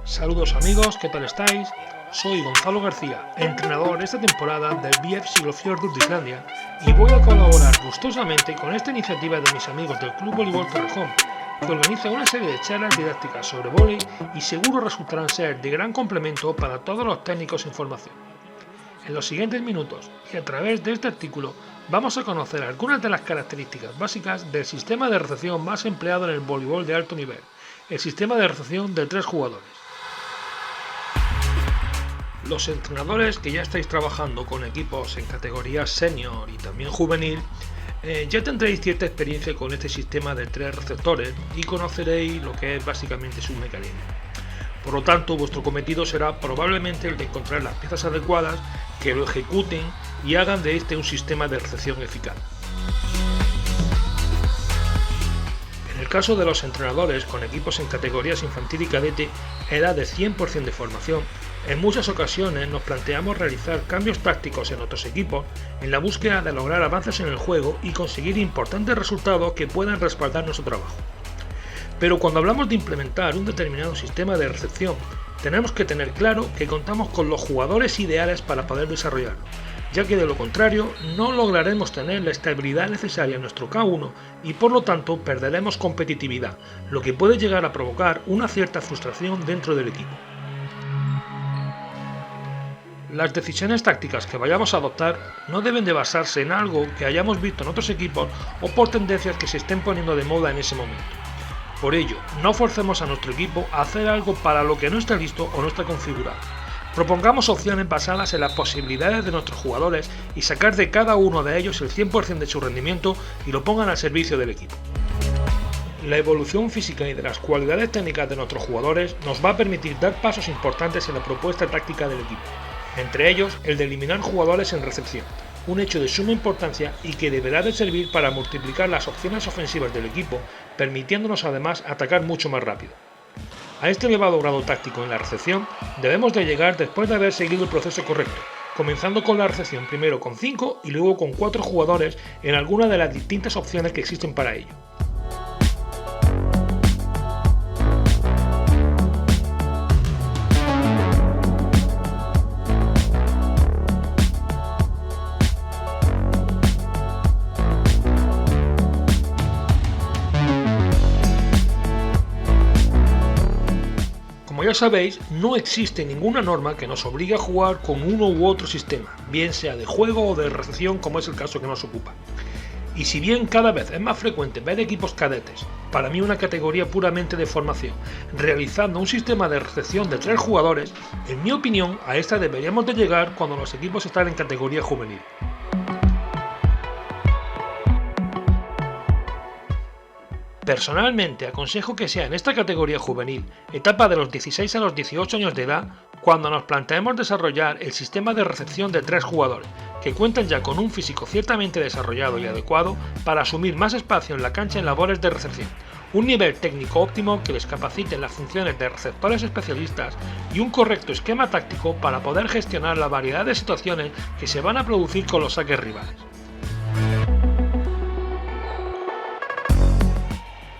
Saludos amigos, ¿qué tal estáis? Soy Gonzalo García, entrenador esta temporada del BF Siglofjordur de Islandia y voy a colaborar gustosamente con esta iniciativa de mis amigos del Club Voleibol Torrejón, que organiza una serie de charlas didácticas sobre vóley y seguro resultarán ser de gran complemento para todos los técnicos en formación. En los siguientes minutos y a través de este artículo vamos a conocer algunas de las características básicas del sistema de recepción más empleado en el voleibol de alto nivel, el sistema de recepción de 3 jugadores. Los entrenadores que ya estáis trabajando con equipos en categorías senior y también juvenil, ya tendréis cierta experiencia con este sistema de 3 receptores y conoceréis lo que es básicamente su mecanismo. Por lo tanto, vuestro cometido será probablemente el de encontrar las piezas adecuadas que lo ejecuten y hagan de este un sistema de recepción eficaz. En el caso de los entrenadores con equipos en categorías infantil y cadete, edad de 100% de formación, en muchas ocasiones nos planteamos realizar cambios tácticos en otros equipos en la búsqueda de lograr avances en el juego y conseguir importantes resultados que puedan respaldar nuestro trabajo. Pero cuando hablamos de implementar un determinado sistema de recepción, tenemos que tener claro que contamos con los jugadores ideales para poder desarrollarlo, ya que de lo contrario no lograremos tener la estabilidad necesaria en nuestro K1 y por lo tanto perderemos competitividad, lo que puede llegar a provocar una cierta frustración dentro del equipo. Las decisiones tácticas que vayamos a adoptar no deben de basarse en algo que hayamos visto en otros equipos o por tendencias que se estén poniendo de moda en ese momento. Por ello, no forcemos a nuestro equipo a hacer algo para lo que no está listo o no está configurado. Propongamos opciones basadas en las posibilidades de nuestros jugadores y sacar de cada uno de ellos el 100% de su rendimiento y lo pongan al servicio del equipo. La evolución física y de las cualidades técnicas de nuestros jugadores nos va a permitir dar pasos importantes en la propuesta táctica del equipo. Entre ellos, el de eliminar jugadores en recepción, un hecho de suma importancia y que deberá de servir para multiplicar las opciones ofensivas del equipo, permitiéndonos además atacar mucho más rápido. A este elevado grado táctico en la recepción debemos de llegar después de haber seguido el proceso correcto, comenzando con la recepción primero con 5 y luego con 4 jugadores en alguna de las distintas opciones que existen para ello. Como ya sabéis, no existe ninguna norma que nos obligue a jugar con uno u otro sistema, bien sea de juego o de recepción como es el caso que nos ocupa. Y si bien cada vez es más frecuente ver equipos cadetes, para mí una categoría puramente de formación, realizando un sistema de recepción de 3 jugadores, en mi opinión a esta deberíamos de llegar cuando los equipos están en categoría juvenil. Personalmente aconsejo que sea en esta categoría juvenil, etapa de los 16 a los 18 años de edad, cuando nos planteemos desarrollar el sistema de recepción de 3 jugadores, que cuentan ya con un físico ciertamente desarrollado y adecuado para asumir más espacio en la cancha en labores de recepción, un nivel técnico óptimo que les capacite en las funciones de receptores especialistas y un correcto esquema táctico para poder gestionar la variedad de situaciones que se van a producir con los saques rivales.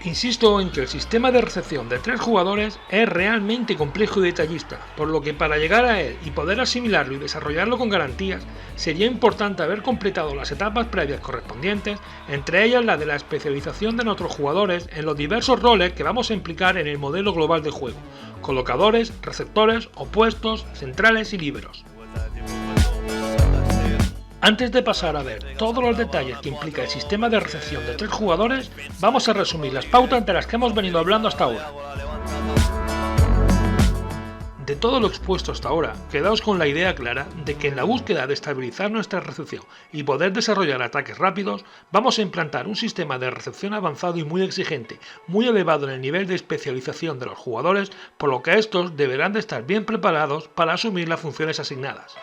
Insisto en que el sistema de recepción de 3 jugadores es realmente complejo y detallista, por lo que para llegar a él y poder asimilarlo y desarrollarlo con garantías, sería importante haber completado las etapas previas correspondientes, entre ellas la de la especialización de nuestros jugadores en los diversos roles que vamos a implicar en el modelo global de juego: colocadores, receptores, opuestos, centrales y líberos. Antes de pasar a ver todos los detalles que implica el sistema de recepción de 3 jugadores, vamos a resumir las pautas de las que hemos venido hablando hasta ahora. De todo lo expuesto hasta ahora, quedaos con la idea clara de que en la búsqueda de estabilizar nuestra recepción y poder desarrollar ataques rápidos, vamos a implantar un sistema de recepción avanzado y muy exigente, muy elevado en el nivel de especialización de los jugadores, por lo que estos deberán de estar bien preparados para asumir las funciones asignadas.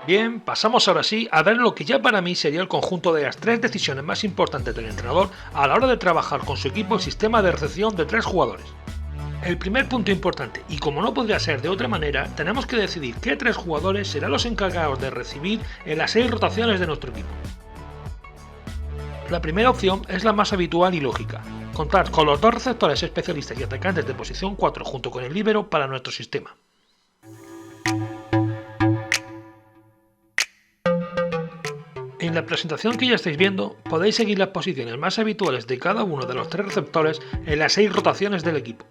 Bien, pasamos ahora sí a ver lo que ya para mí sería el conjunto de las 3 decisiones más importantes del entrenador a la hora de trabajar con su equipo el sistema de recepción de 3 jugadores. El primer punto importante, y como no podría ser de otra manera, tenemos que decidir qué 3 jugadores serán los encargados de recibir en las 6 rotaciones de nuestro equipo. La primera opción es la más habitual y lógica, contar con los dos receptores especialistas y atacantes de posición 4 junto con el líbero para nuestro sistema. En la presentación que ya estáis viendo, podéis seguir las posiciones más habituales de cada uno de los 3 receptores en las 6 rotaciones del equipo.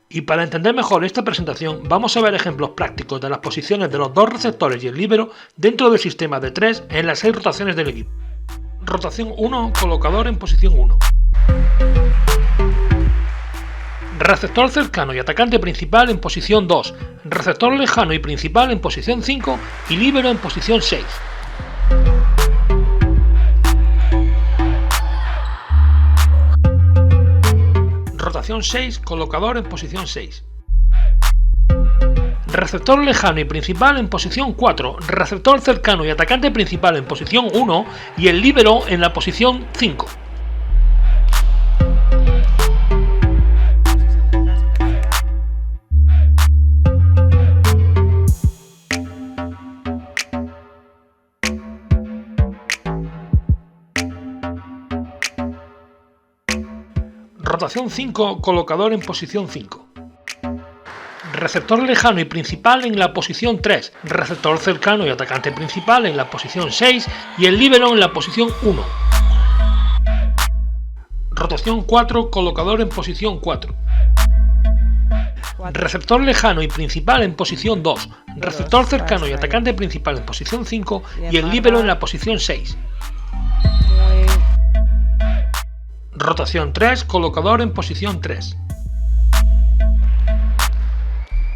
Y para entender mejor esta presentación, vamos a ver ejemplos prácticos de las posiciones de los 2 receptores y el líbero dentro del sistema de 3 en las 6 rotaciones del equipo. Rotación 1, colocador en posición 1. Receptor cercano y atacante principal en posición 2, receptor lejano y principal en posición 5 y líbero en posición 6. Rotación 6, colocador en posición 6. Receptor lejano y principal en posición 4, receptor cercano y atacante principal en posición 1 y el líbero en la posición 5. Rotación 5, colocador en posición 5. Receptor lejano y principal en la posición 3, receptor cercano y atacante principal en la posición 6 y el líbero en la posición 1. Rotación 4, colocador en posición 4. Receptor lejano y principal en posición 2, receptor cercano y atacante principal en posición 5 y el líbero en la posición 6. Rotación 3, colocador en posición 3.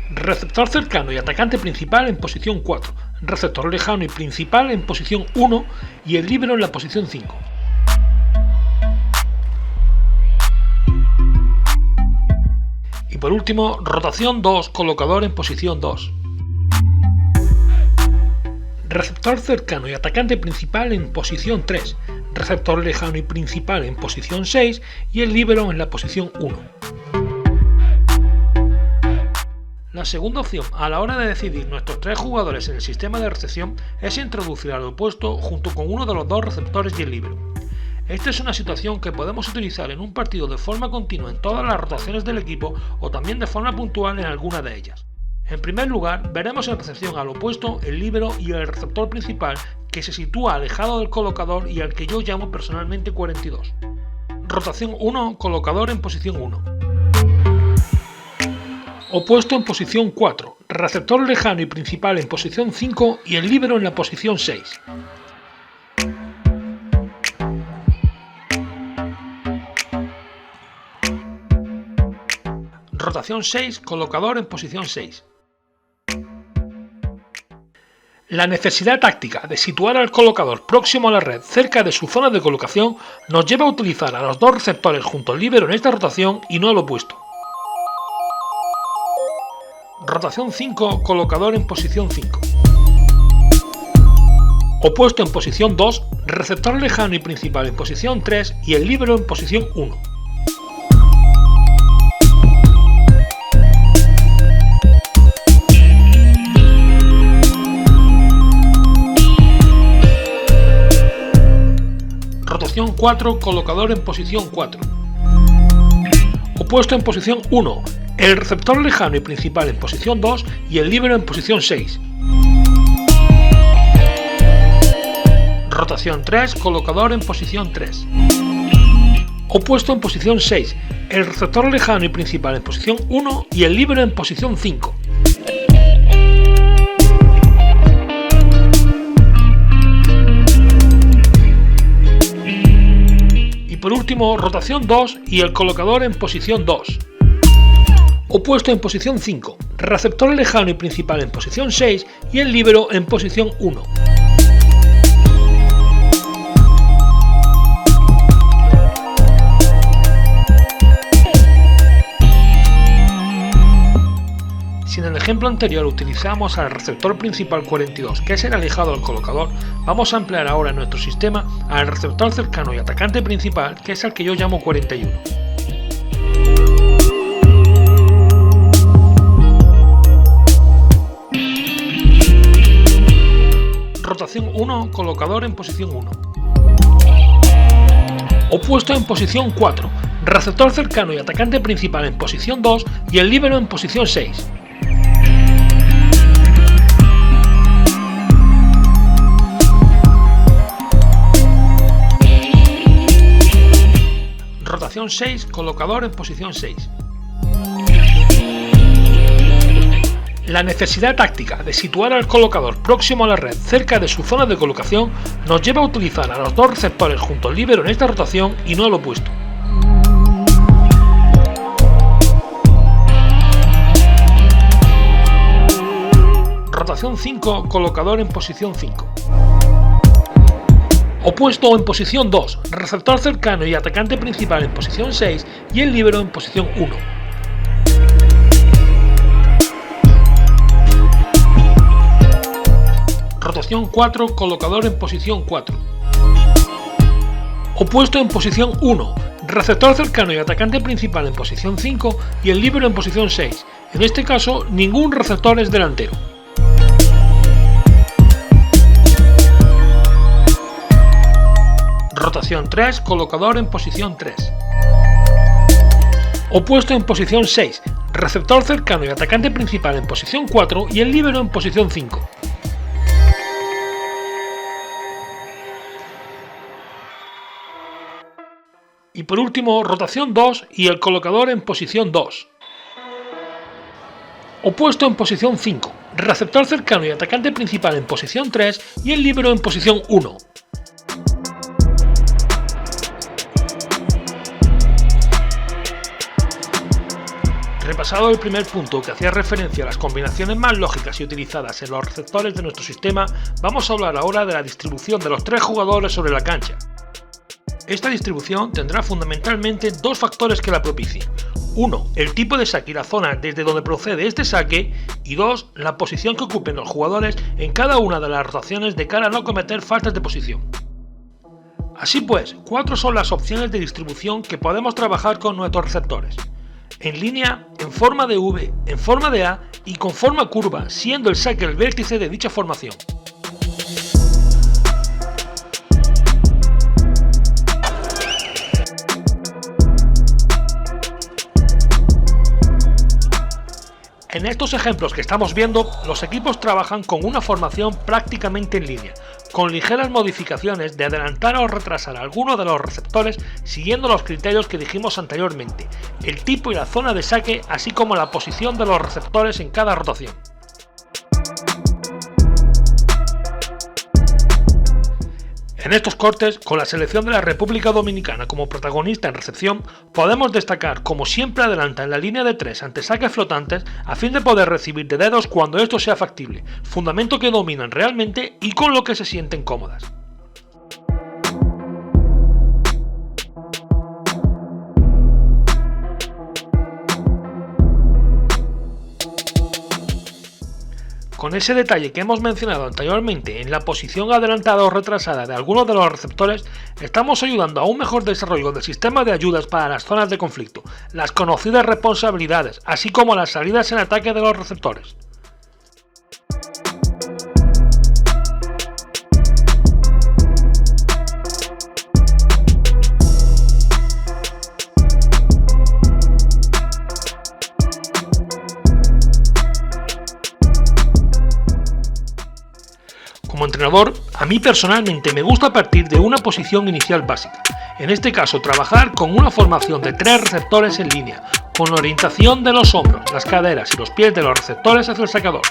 Receptor cercano y atacante principal en posición 4, receptor lejano y principal en posición 1 y el líbero en la posición 5. Y por último, rotación 2, colocador en posición 2. Receptor cercano y atacante principal en posición 3, receptor lejano y principal en posición 6 y el líbero en la posición 1. La segunda opción a la hora de decidir nuestros 3 jugadores en el sistema de recepción es introducir al opuesto junto con uno de los 2 receptores y el líbero. Esta es una situación que podemos utilizar en un partido de forma continua en todas las rotaciones del equipo o también de forma puntual en alguna de ellas. En primer lugar, veremos en recepción al opuesto el líbero y el receptor principal que se sitúa alejado del colocador y al que yo llamo personalmente 42. Rotación 1, colocador en posición 1. Opuesto en posición 4, receptor lejano y principal en posición 5 y el líbero en la posición 6. Rotación 6, colocador en posición 6. La necesidad táctica de situar al colocador próximo a la red cerca de su zona de colocación nos lleva a utilizar a los 2 receptores junto al líbero en esta rotación y no al opuesto. Rotación 5, colocador en posición 5. Opuesto en posición 2, receptor lejano y principal en posición 3 y el líbero en posición 1. Rotación 4, colocador en posición 4. Opuesto en posición 1, el receptor lejano y principal en posición 2 y el líbero en posición 6. Rotación 3, colocador en posición 3. Opuesto en posición 6, el receptor lejano y principal en posición 1 y el líbero en posición 5. Y por último, rotación 2 y el colocador en posición 2. Opuesto en posición 5, receptor lejano y principal en posición 6 y el líbero en posición 1. Si en el ejemplo anterior utilizamos al receptor principal 42, que es el alejado del colocador, vamos a emplear ahora en nuestro sistema al receptor cercano y atacante principal, que es el que yo llamo 41. Rotación 1, colocador en posición 1. Opuesto en posición 4, receptor cercano y atacante principal en posición 2 y el líbero en posición 6. Rotación 6, colocador en posición 6. La necesidad táctica de situar al colocador próximo a la red cerca de su zona de colocación nos lleva a utilizar a los dos receptores junto al líbero en esta rotación y no al opuesto. Rotación 5, colocador en posición 5. Opuesto en posición 2, receptor cercano y atacante principal en posición 6 y el líbero en posición 1. Rotación 4, colocador en posición 4. Opuesto en posición 1, receptor cercano y atacante principal en posición 5 y el líbero en posición 6. En este caso, ningún receptor es delantero. Rotación 3, colocador en posición 3. Opuesto en posición 6, receptor cercano y atacante principal en posición 4 y el líbero en posición 5. Y por último, rotación 2 y el colocador en posición 2. Opuesto en posición 5, receptor cercano y atacante principal en posición 3 y el líbero en posición 1. Repasado el primer punto que hacía referencia a las combinaciones más lógicas y utilizadas en los receptores de nuestro sistema, vamos a hablar ahora de la distribución de los tres jugadores sobre la cancha. Esta distribución tendrá fundamentalmente dos factores que la propicien. 1. El tipo de saque y la zona desde donde procede este saque, y 2. La posición que ocupen los jugadores en cada una de las rotaciones de cara a no cometer faltas de posición. Así pues, 4 son las opciones de distribución que podemos trabajar con nuestros receptores. En línea, en forma de V, en forma de A y con forma curva, siendo el saque el vértice de dicha formación. En estos ejemplos que estamos viendo, los equipos trabajan con una formación prácticamente en línea, con ligeras modificaciones de adelantar o retrasar alguno de los receptores siguiendo los criterios que dijimos anteriormente, el tipo y la zona de saque, así como la posición de los receptores en cada rotación. En estos cortes, con la selección de la República Dominicana como protagonista en recepción, podemos destacar como siempre adelanta en la línea de 3 ante saques flotantes a fin de poder recibir de dedos cuando esto sea factible, fundamento que dominan realmente y con lo que se sienten cómodas. Con ese detalle que hemos mencionado anteriormente en la posición adelantada o retrasada de algunos de los receptores, estamos ayudando a un mejor desarrollo del sistema de ayudas para las zonas de conflicto, las conocidas responsabilidades, así como las salidas en ataque de los receptores. Como entrenador, a mí personalmente me gusta partir de una posición inicial básica, en este caso trabajar con una formación de 3 receptores en línea, con orientación de los hombros, las caderas y los pies de los receptores hacia el sacador.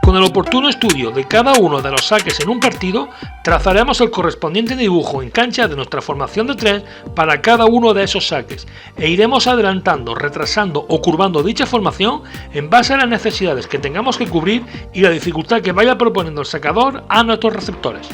Con el oportuno estudio de cada uno de los saques en un partido, trazaremos el correspondiente dibujo en cancha de nuestra formación de 3 para cada uno de esos saques e iremos adelantando, retrasando o curvando dicha formación en base a las necesidades que tengamos que cubrir y la dificultad que vaya proponiendo el sacador a nuestros receptores.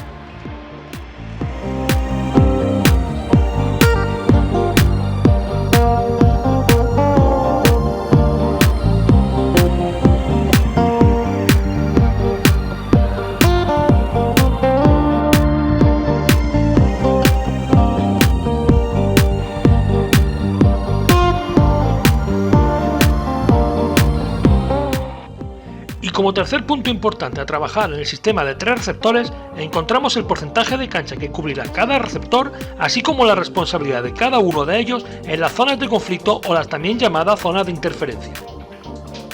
Y como tercer punto importante a trabajar en el sistema de 3 receptores, encontramos el porcentaje de cancha que cubrirá cada receptor, así como la responsabilidad de cada uno de ellos en las zonas de conflicto o las también llamadas zonas de interferencia.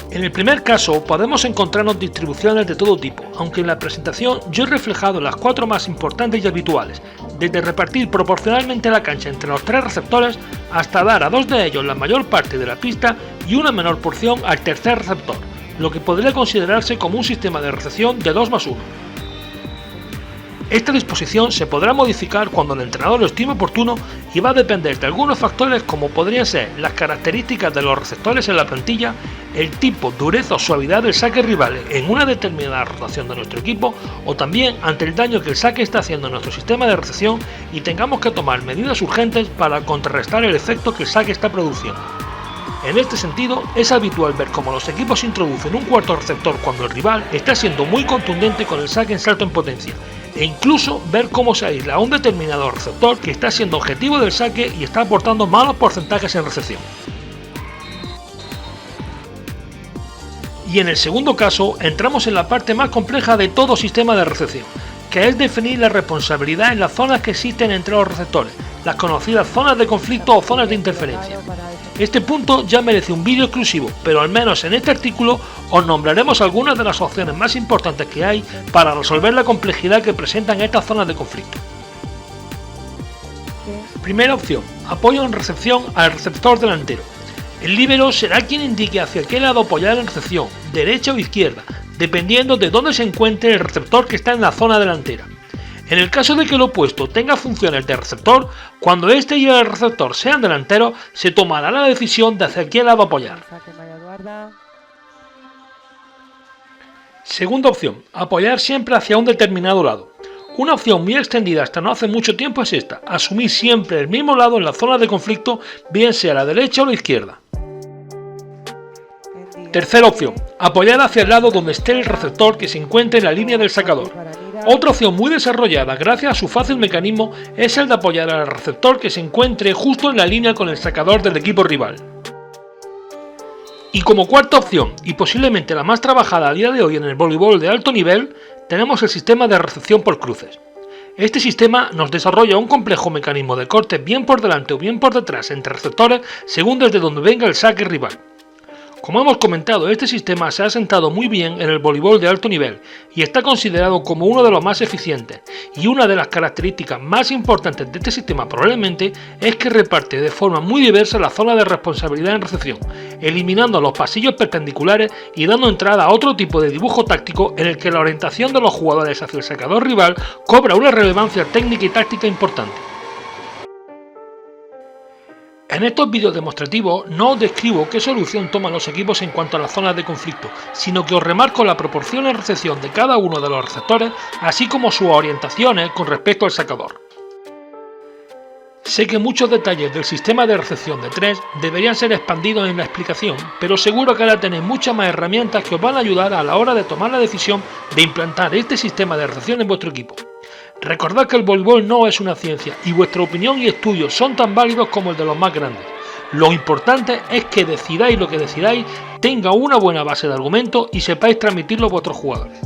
En el primer caso podemos encontrarnos distribuciones de todo tipo, aunque en la presentación yo he reflejado las 4 más importantes y habituales, desde repartir proporcionalmente la cancha entre los 3 receptores hasta dar a 2 de ellos la mayor parte de la pista y una menor porción al tercer receptor, lo que podría considerarse como un sistema de recepción de 2+1. Esta disposición se podrá modificar cuando el entrenador lo estime oportuno y va a depender de algunos factores como podrían ser las características de los receptores en la plantilla, el tipo, dureza o suavidad del saque rival en una determinada rotación de nuestro equipo o también ante el daño que el saque está haciendo en nuestro sistema de recepción y tengamos que tomar medidas urgentes para contrarrestar el efecto que el saque está produciendo. En este sentido, es habitual ver cómo los equipos introducen un cuarto receptor cuando el rival está siendo muy contundente con el saque en salto en potencia, e incluso ver cómo se aísla a un determinado receptor que está siendo objetivo del saque y está aportando malos porcentajes en recepción. Y en el segundo caso, entramos en la parte más compleja de todo sistema de recepción, que es definir la responsabilidad en las zonas que existen entre los receptores, las conocidas zonas de conflicto o zonas de interferencia. Este punto ya merece un vídeo exclusivo, pero al menos en este artículo os nombraremos algunas de las opciones más importantes que hay para resolver la complejidad que presentan estas zonas de conflicto. Primera opción, apoyo en recepción al receptor delantero. El líbero será quien indique hacia qué lado apoyar en recepción, derecha o izquierda, dependiendo de dónde se encuentre el receptor que está en la zona delantera. En el caso de que el opuesto tenga funciones de receptor, cuando este y el receptor sean delanteros, se tomará la decisión de hacia qué lado apoyar. Segunda opción, apoyar siempre hacia un determinado lado. Una opción muy extendida hasta no hace mucho tiempo es esta, asumir siempre el mismo lado en la zona de conflicto, bien sea la derecha o la izquierda. Tercera opción, apoyar hacia el lado donde esté el receptor que se encuentre en la línea del sacador. Otra opción muy desarrollada gracias a su fácil mecanismo es el de apoyar al receptor que se encuentre justo en la línea con el sacador del equipo rival. Y como cuarta opción, y posiblemente la más trabajada a día de hoy en el voleibol de alto nivel, tenemos el sistema de recepción por cruces. Este sistema nos desarrolla un complejo mecanismo de corte bien por delante o bien por detrás entre receptores según desde donde venga el saque rival. Como hemos comentado, este sistema se ha asentado muy bien en el voleibol de alto nivel y está considerado como uno de los más eficientes, y una de las características más importantes de este sistema probablemente es que reparte de forma muy diversa la zona de responsabilidad en recepción, eliminando los pasillos perpendiculares y dando entrada a otro tipo de dibujo táctico en el que la orientación de los jugadores hacia el sacador rival cobra una relevancia técnica y táctica importante. En estos vídeos demostrativos no os describo qué solución toman los equipos en cuanto a las zonas de conflicto, sino que os remarco la proporción en recepción de cada uno de los receptores, así como sus orientaciones con respecto al sacador. Sé que muchos detalles del sistema de recepción de 3 deberían ser expandidos en la explicación, pero seguro que ahora tenéis muchas más herramientas que os van a ayudar a la hora de tomar la decisión de implantar este sistema de recepción en vuestro equipo. Recordad que el voleibol no es una ciencia y vuestra opinión y estudios son tan válidos como el de los más grandes. Lo importante es que decidáis lo que decidáis, tenga una buena base de argumentos y sepáis transmitirlo a vuestros jugadores.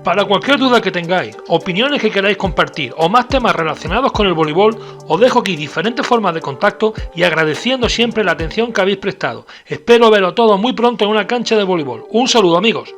Para cualquier duda que tengáis, opiniones que queráis compartir o más temas relacionados con el voleibol, os dejo aquí diferentes formas de contacto y agradeciendo siempre la atención que habéis prestado. Espero veros todos muy pronto en una cancha de voleibol. Un saludo, amigos.